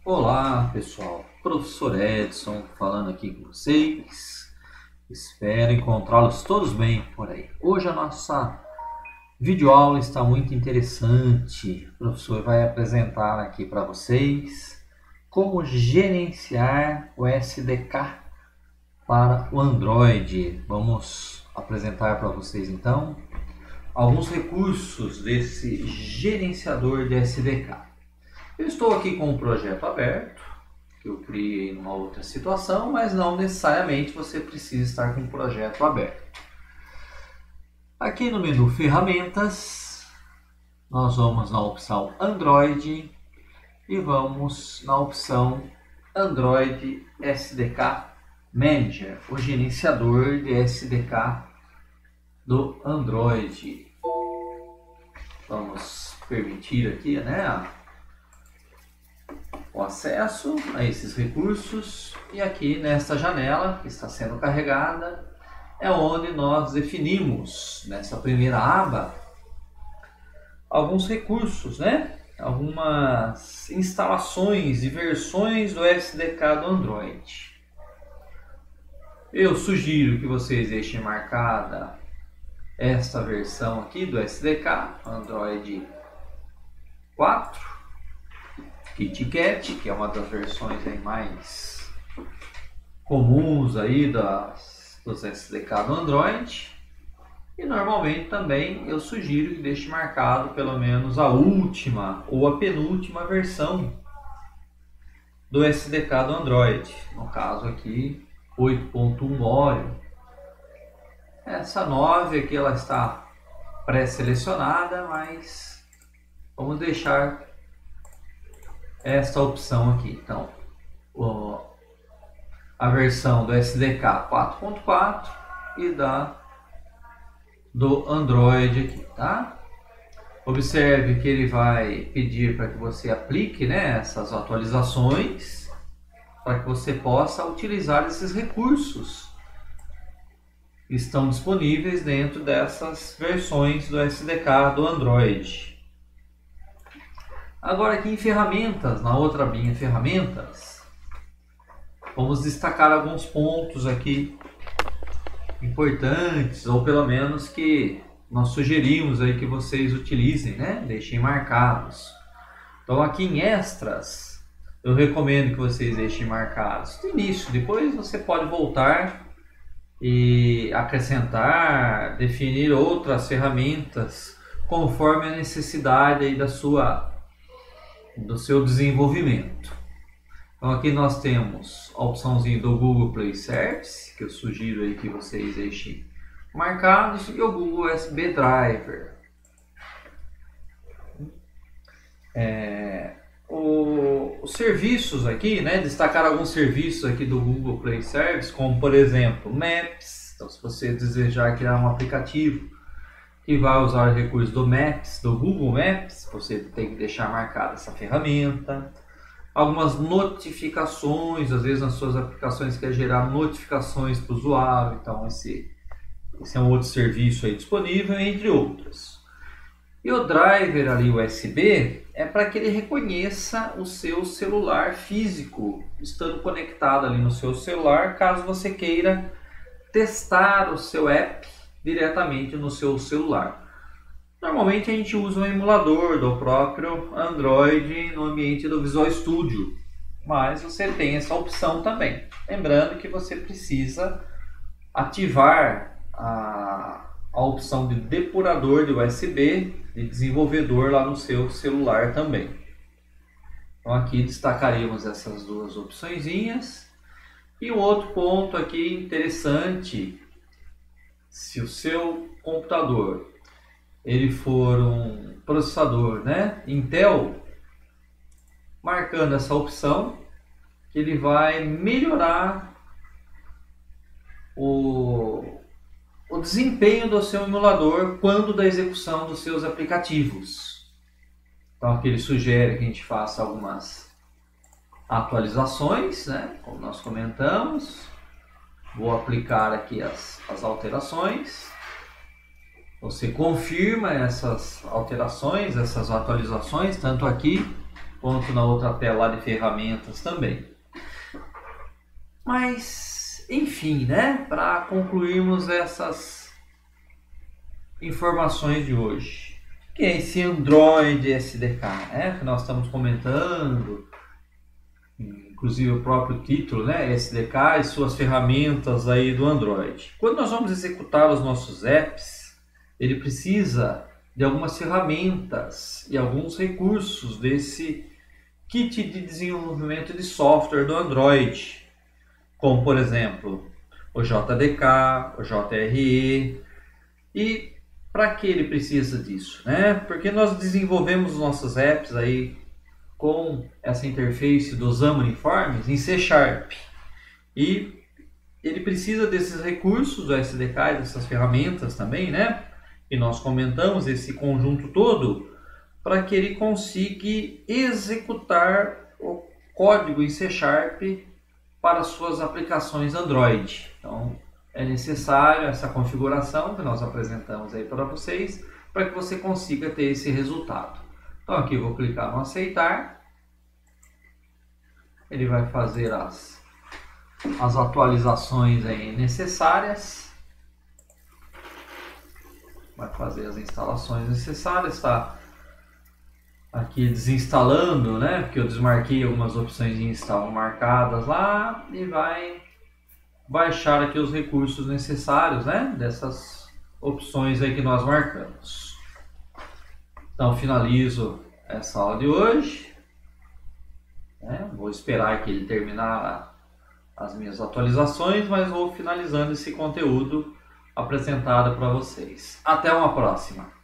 Olá pessoal, professor Edson falando aqui com vocês. Espero encontrá-los todos bem por aí. Hoje a nossa videoaula está muito interessante. O professor vai apresentar aqui para vocês como gerenciar o SDK para o Android. Vamos apresentar para vocês então alguns recursos desse gerenciador de SDK. Eu estou aqui com um projeto aberto, que eu criei em uma outra situação, mas não necessariamente você precisa estar com um projeto aberto. Aqui no menu Ferramentas, nós vamos na opção Android e vamos na opção Android SDK Manager, o gerenciador de SDK do Android. Vamos permitir aqui, o acesso a esses recursos, e aqui nesta janela que está sendo carregada é onde nós definimos nessa primeira aba alguns recursos, algumas instalações e versões do SDK do Android. Eu sugiro que vocês deixem marcada esta versão aqui do SDK Android 4 KitKat, que é uma das versões aí mais comuns aí dos SDK do Android. E normalmente também eu sugiro que deixe marcado pelo menos a última ou a penúltima versão do SDK do Android. No caso aqui 8.1 Oreo. Essa 9 aqui ela está pré-selecionada, mas vamos deixar esta opção aqui. Então, a versão do SDK 4.4 e do Android aqui, tá? Observe que ele vai pedir para que você aplique, essas atualizações para que você possa utilizar esses recursos que estão disponíveis dentro dessas versões do SDK do Android. Agora aqui em ferramentas, na outra abinha ferramentas, vamos destacar alguns pontos aqui importantes, ou pelo menos que nós sugerimos aí que vocês utilizem, deixem marcados. Então aqui em extras, eu recomendo que vocês deixem marcados no início, depois você pode voltar e acrescentar, definir outras ferramentas conforme a necessidade aí do seu desenvolvimento. Então aqui nós temos a opçãozinha do Google Play Service, que eu sugiro aí que vocês deixem marcados, e o Google USB Driver. Os serviços aqui, destacar alguns serviços aqui do Google Play Service, como por exemplo Maps. Então se você desejar criar um aplicativo que vai usar o recurso do Maps, do Google Maps, você tem que deixar marcada essa ferramenta. Algumas notificações, às vezes nas suas aplicações quer gerar notificações para o usuário, então esse é um outro serviço aí disponível, entre outros. E o driver ali USB é para que ele reconheça o seu celular físico, estando conectado ali no seu celular, caso você queira testar o seu app diretamente no seu celular. Normalmente a gente usa um emulador do próprio Android no ambiente do Visual Studio, mas você tem essa opção também. Lembrando que você precisa ativar a opção de depurador de USB de desenvolvedor lá no seu celular também. Então aqui destacaríamos essas duas opçõezinhas. E um outro ponto aqui interessante: se o seu computador ele for um processador Intel, marcando essa opção, que ele vai melhorar o desempenho do seu emulador quando da execução dos seus aplicativos. Então aqui ele sugere que a gente faça algumas atualizações, como nós comentamos. Vou aplicar aqui as alterações. Você confirma essas alterações, essas atualizações, tanto aqui quanto na outra tela lá de ferramentas também. Mas, enfim, né? Para concluirmos essas informações de hoje, que é esse Android SDK, né? Que nós estamos comentando, inclusive o próprio título, né? SDK e suas ferramentas aí do Android. Quando nós vamos executar os nossos apps, ele precisa de algumas ferramentas e alguns recursos desse kit de desenvolvimento de software do Android, como por exemplo o JDK, o JRE. E para que ele precisa disso, né? Porque nós desenvolvemos nossos apps aí com essa interface dos Xamarin em C#. E ele precisa desses recursos do SDK, dessas ferramentas também, né? E nós comentamos esse conjunto todo para que ele consiga executar o código em C# para suas aplicações Android. Então, é necessário essa configuração que nós apresentamos aí para vocês, para que você consiga ter esse resultado. Então aqui eu vou clicar no aceitar. Ele vai fazer as atualizações aí necessárias. Vai fazer as instalações necessárias, está aqui desinstalando, né? Porque eu desmarquei algumas opções que estavam marcadas lá, e vai baixar aqui os recursos necessários, né? Dessas opções aí que nós marcamos. Então finalizo essa aula de hoje, né? Vou esperar que ele terminar as minhas atualizações, mas vou finalizando esse conteúdo apresentado para vocês. Até uma próxima!